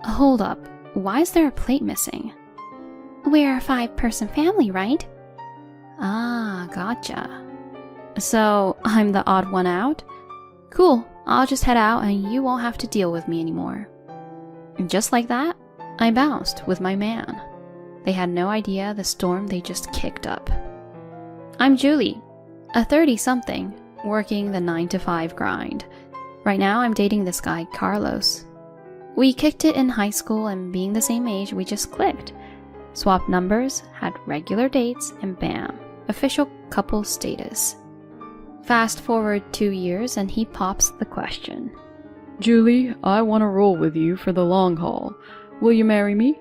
Hold up, why is there a plate missing? We're a 5-person family, right? Ah, gotcha. So, I'm the odd one out? Cool, I'll just head out and you won't have to deal with me anymore. And just like that, I bounced with my man. They had no idea the storm they just kicked up. I'm Julie, a 30-something, working the 9-to-5 grind. Right now I'm dating this guy, Carlos. We kicked it in high school, and being the same age, we just clicked. Swapped numbers, had regular dates, and bam, official couple status. Fast forward 2 years and he pops the question. Julie, I want to roll with you for the long haul. Will you marry me?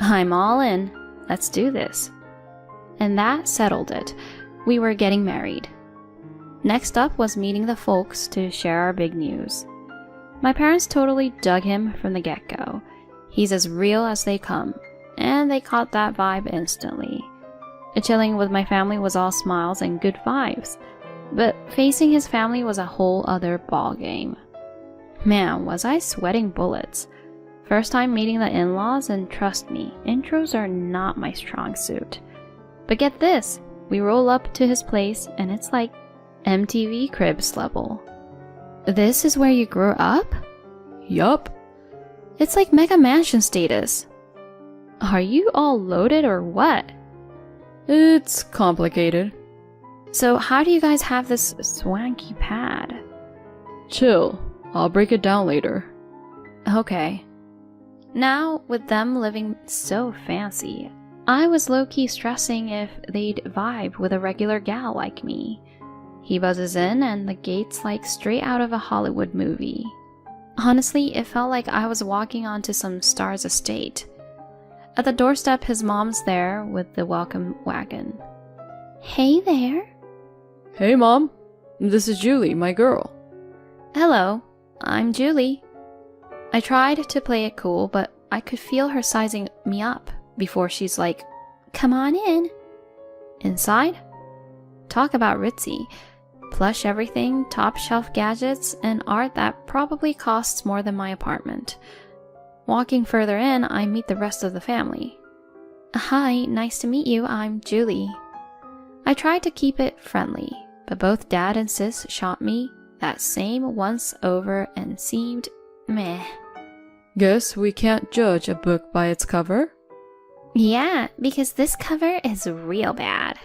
I'm all in. Let's do this. And that settled it. We were getting married. Next up was meeting the folks to share our big news. My parents totally dug him from the get-go. He's as real as they come, and they caught that vibe instantly. Chilling with my family was all smiles and good vibes, but facing his family was a whole other ballgame. Man, was I sweating bullets. First time meeting the in-laws, and trust me, intros are not my strong suit. But get this, we roll up to his place and it's like MTV Cribs level. This is where you grew up? Yup. It's like Mega Mansion status. Are you all loaded or what? It's complicated. So how do you guys have this swanky pad? Chill. I'll break it down later. Okay. Now, with them living so fancy, I was low-key stressing if they'd vibe with a regular gal like me. He buzzes in and the gate's like straight out of a Hollywood movie. Honestly, it felt like I was walking onto some star's estate. At the doorstep, his mom's there with the welcome wagon. Hey there. Hey, Mom. This is Julie, my girl. Hello, I'm Julie. I tried to play it cool, but I could feel her sizing me up before she's like, come on in. Inside? Talk about ritzy. Plush everything, top shelf gadgets, and art that probably costs more than my apartment. Walking further in, I meet the rest of the family. Hi, nice to meet you, I'm Julie. I tried to keep it friendly, but both Dad and Sis shot me that same once over and seemed meh. Guess we can't judge a book by its cover? Yeah, because this cover is real bad.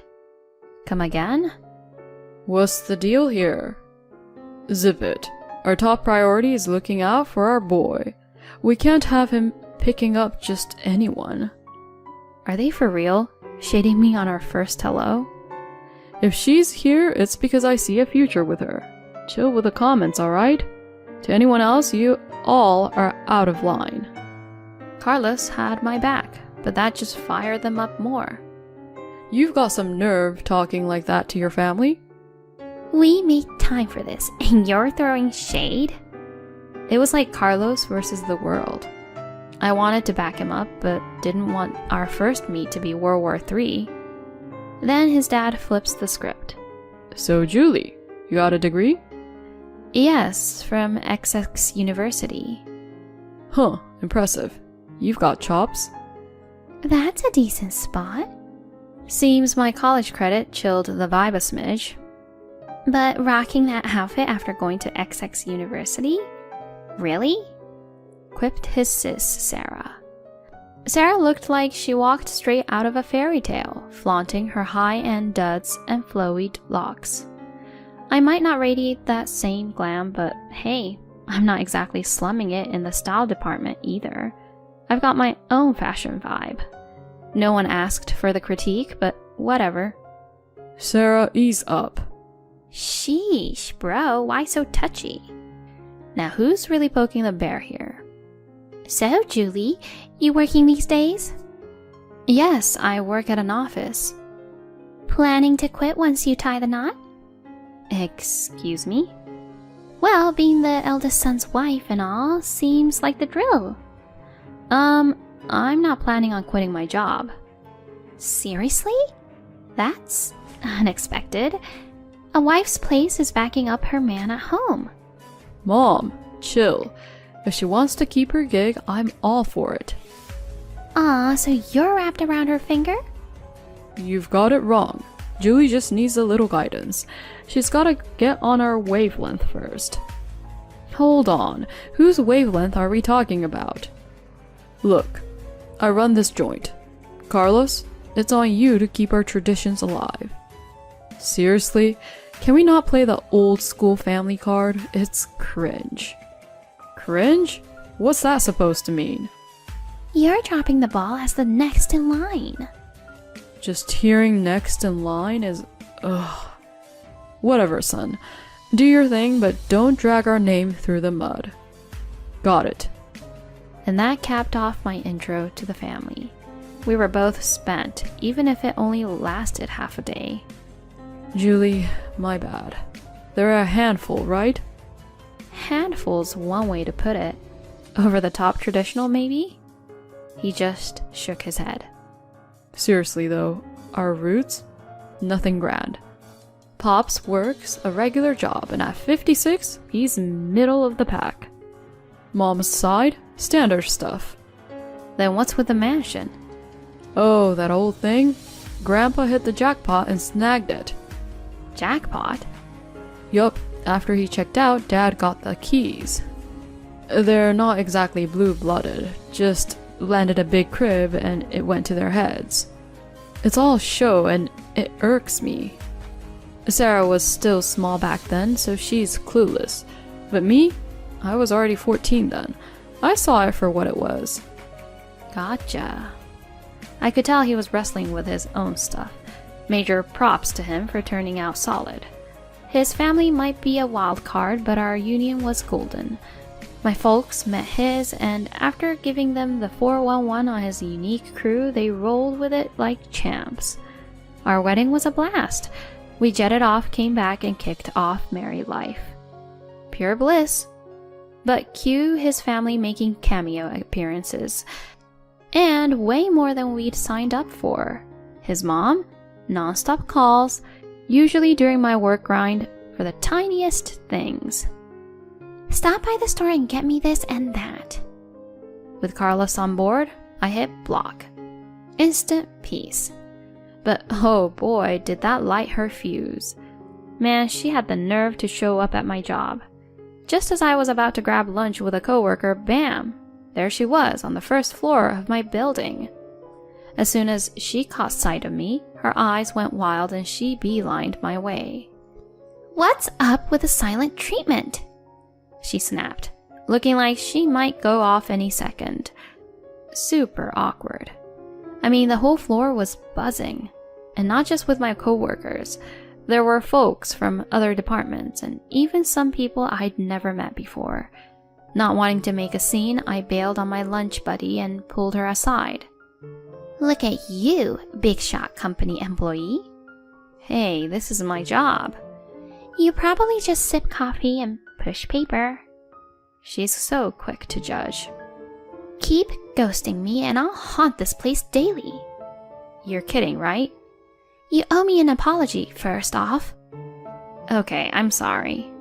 Come again? What's the deal here? Zip it. Our top priority is looking out for our boy. We can't have him picking up just anyone. Are they for real? Shading me on our first hello? If she's here, it's because I see a future with her. Chill with the comments, alright? To anyone else, you all are out of line. Carlos had my back, but that just fired them up more. You've got some nerve talking like that to your family. We make time for this, and you're throwing shade? It was like Carlos versus the world. I wanted to back him up, but didn't want our first meet to be World War III. Then his dad flips the script. So Julie, you got a degree? Yes, from XX University. Huh, impressive. You've got chops. That's a decent spot. Seems my college credit chilled the vibe a smidge. But rocking that outfit after going to XX University? Really? Quipped his sis, Sarah. Sarah looked like she walked straight out of a fairy tale, flaunting her high-end duds and flowy locks. I might not radiate that same glam, but hey, I'm not exactly slumming it in the style department either. I've got my own fashion vibe. No one asked for the critique, but whatever. Sarah, ease up. Sheesh, bro, why so touchy? Now who's really poking the bear here? So, Julie, you working these days? Yes, I work at an office. Planning to quit once you tie the knot? Excuse me? Well, being the eldest son's wife and all seems like the drill. I'm not planning on quitting my job. Seriously? That's unexpected. A wife's place is backing up her man at home. Mom, chill. If she wants to keep her gig, I'm all for it. Aw, so you're wrapped around her finger? You've got it wrong. Julie just needs a little guidance. She's gotta get on our wavelength first. Hold on, whose wavelength are we talking about? Look, I run this joint. Carlos, it's on you to keep our traditions alive. Seriously, can we not play the old school family card? It's cringe. Cringe? What's that supposed to mean? You're dropping the ball as the next in line. Just hearing next in line is... ugh. Whatever, son. Do your thing, but don't drag our name through the mud. Got it. And that capped off my intro to the family. We were both spent, even if it only lasted half a day. Julie, my bad. They're a handful, right? Handful's one way to put it. Over the top traditional, maybe? He just shook his head. Seriously though, our roots? Nothing grand. Pops works a regular job, and at 56, he's middle of the pack. Mom's side? Standard stuff. Then what's with the mansion? Oh, that old thing? Grandpa hit the jackpot and snagged it. Jackpot? Yup, after he checked out, Dad got the keys. They're not exactly blue-blooded, just landed a big crib and it went to their heads. It's all show and it irks me. Sarah was still small back then, so she's clueless. But me? I was already 14 then. I saw it for what it was. Gotcha. I could tell he was wrestling with his own stuff. Major props to him for turning out solid. His family might be a wild card, but our union was golden. My folks met his, and after giving them the 411 on his unique crew, they rolled with it like champs. Our wedding was a blast. We jetted off, came back, and kicked off married life. Pure bliss. But cue his family making cameo appearances. And way more than we'd signed up for. His mom, non-stop calls, usually during my work grind, for the tiniest things. Stop by the store and get me this and that. With Carlos on board, I hit block. Instant peace. But oh boy, did that light her fuse. Man, she had the nerve to show up at my job. Just as I was about to grab lunch with a coworker, bam! There she was on the first floor of my building. As soon as she caught sight of me, her eyes went wild and she beelined my way. What's up with the silent treatment? She snapped, looking like she might go off any second. Super awkward. I mean, the whole floor was buzzing. And not just with my coworkers. There were folks from other departments and even some people I'd never met before. Not wanting to make a scene, I bailed on my lunch buddy and pulled her aside. Look at you, big shot company employee. Hey, this is my job. You probably just sip coffee and push paper. She's so quick to judge. Keep ghosting me and I'll haunt this place daily. You're kidding, right? You owe me an apology, first off. Okay, I'm sorry.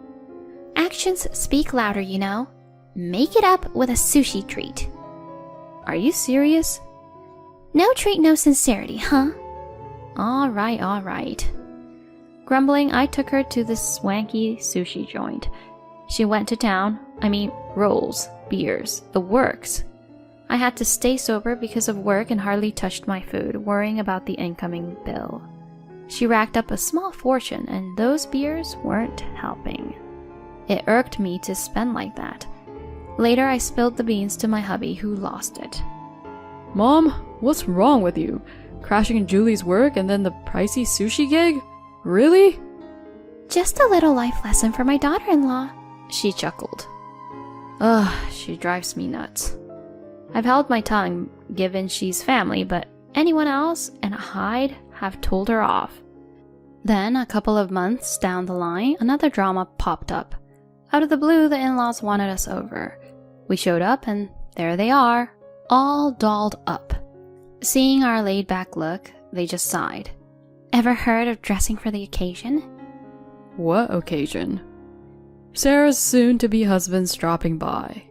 Actions speak louder, you know. Make it up with a sushi treat. Are you serious? No treat, no sincerity, huh? Alright, alright. Grumbling, I took her to this swanky sushi joint. She went to town. I mean, rolls, beers, the works. I had to stay sober because of work and hardly touched my food, worrying about the incoming bill. She racked up a small fortune, and those beers weren't helping. It irked me to spend like that. Later, I spilled the beans to my hubby, who lost it. Mom, what's wrong with you? Crashing Julie's work and then the pricey sushi gig? Really? Just a little life lesson for my daughter-in-law, she chuckled. Ugh, she drives me nuts. I've held my tongue, given she's family, but anyone else, and I'd have told her off. Then, a couple of months down the line, another drama popped up. Out of the blue, the in-laws wanted us over. We showed up, and there they are, all dolled up. Seeing our laid-back look, they just sighed. Ever heard of dressing for the occasion? What occasion? Sarah's soon-to-be husband's dropping by.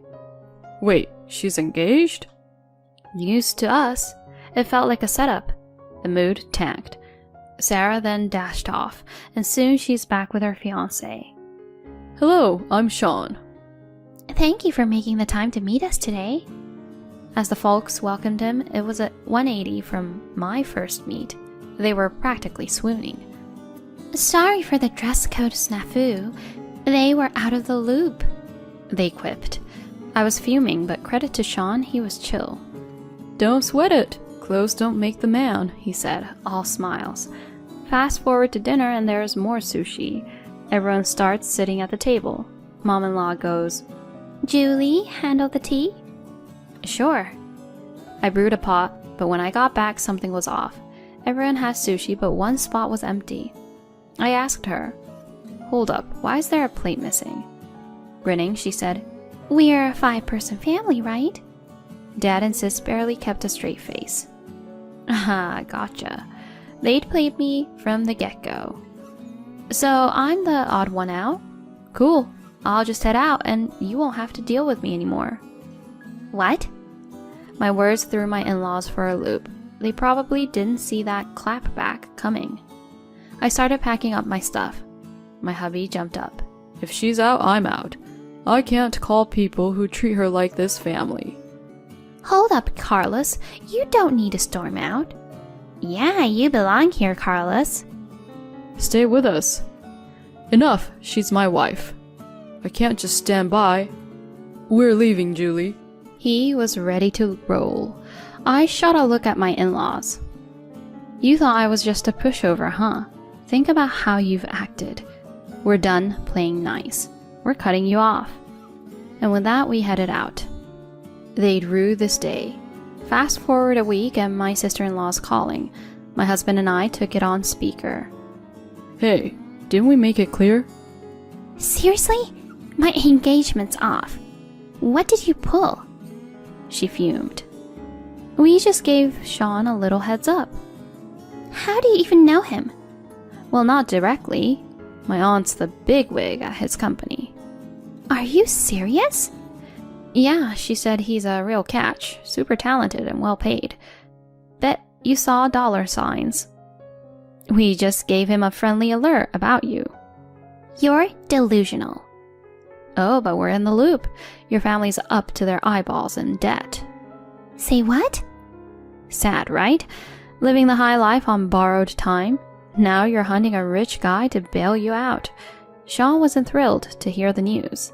Wait, she's engaged? News to us. It felt like a setup. The mood tanked. Sarah then dashed off, and soon she's back with her fiancé. Hello, I'm Sean. Thank you for making the time to meet us today. As the folks welcomed him, it was a 180 from my first meet. They were practically swooning. Sorry for the dress code snafu. They were out of the loop, they quipped. I was fuming, but credit to Sean, he was chill. Don't sweat it. Clothes don't make the man, he said, all smiles. Fast forward to dinner and there's more sushi. Everyone starts sitting at the table. Mom-in-law goes, Julie, handle the tea? Sure. I brewed a pot, but when I got back, something was off. Everyone has sushi, but one spot was empty. I asked her, Hold up, why is there a plate missing? Grinning, she said, We're a 5-person family, right? Dad and Sis barely kept a straight face. Aha, gotcha. They'd played me from the get-go. So I'm the odd one out? Cool. I'll just head out and you won't have to deal with me anymore. What? My words threw my in-laws for a loop. They probably didn't see that clapback coming. I started packing up my stuff. My hubby jumped up. If she's out, I'm out. I can't call people who treat her like this family. Hold up, Carlos. You don't need to storm out. Yeah, you belong here, Carlos. Stay with us. Enough, she's my wife. I can't just stand by. We're leaving, Julie. He was ready to roll. I shot a look at my in-laws. You thought I was just a pushover, huh? Think about how you've acted. We're done playing nice. We're cutting you off. And with that, we headed out. They'd rue this day. Fast forward a week and my sister-in-law's calling. My husband and I took it on speaker. Hey, didn't we make it clear? Seriously? My engagement's off. What did you pull? She fumed. We just gave Sean a little heads up. How do you even know him? Well, not directly. My aunt's the bigwig at his company. Are you serious? Yeah, she said he's a real catch, super talented and well paid. Bet you saw dollar signs. We just gave him a friendly alert about you. You're delusional. Oh, but we're in the loop. Your family's up to their eyeballs in debt. Say what? Sad, right? Living the high life on borrowed time. Now you're hunting a rich guy to bail you out. Sean wasn't thrilled to hear the news.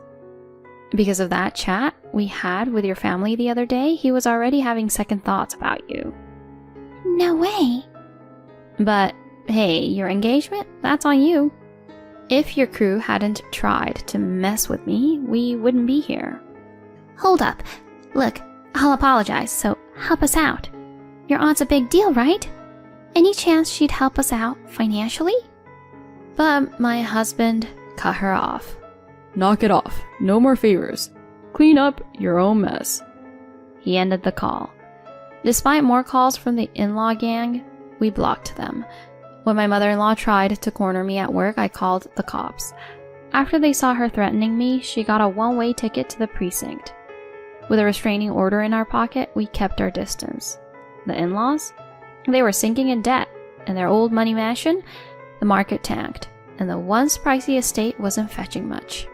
Because of that chat we had with your family the other day, he was already having second thoughts about you. No way. But hey, your engagement? That's on you. If your crew hadn't tried to mess with me, we wouldn't be here. Hold up. Look, I'll apologize, so help us out. Your aunt's a big deal, right? Any chance she'd help us out financially? But my husband cut her off. Knock it off. No more favors. Clean up your own mess. He ended the call. Despite more calls from the in-law gang, we blocked them. When my mother-in-law tried to corner me at work, I called the cops. After they saw her threatening me, she got a one-way ticket to the precinct. With a restraining order in our pocket, we kept our distance. The in-laws? They were sinking in debt. In their old money mansion, the market tanked, and the once pricey estate wasn't fetching much.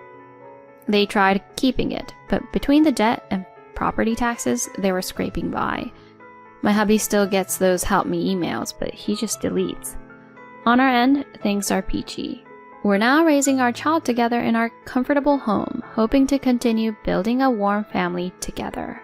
They tried keeping it, but between the debt and property taxes, they were scraping by. My hubby still gets those help me emails, but he just deletes. On our end, things are peachy. We're now raising our child together in our comfortable home, hoping to continue building a warm family together.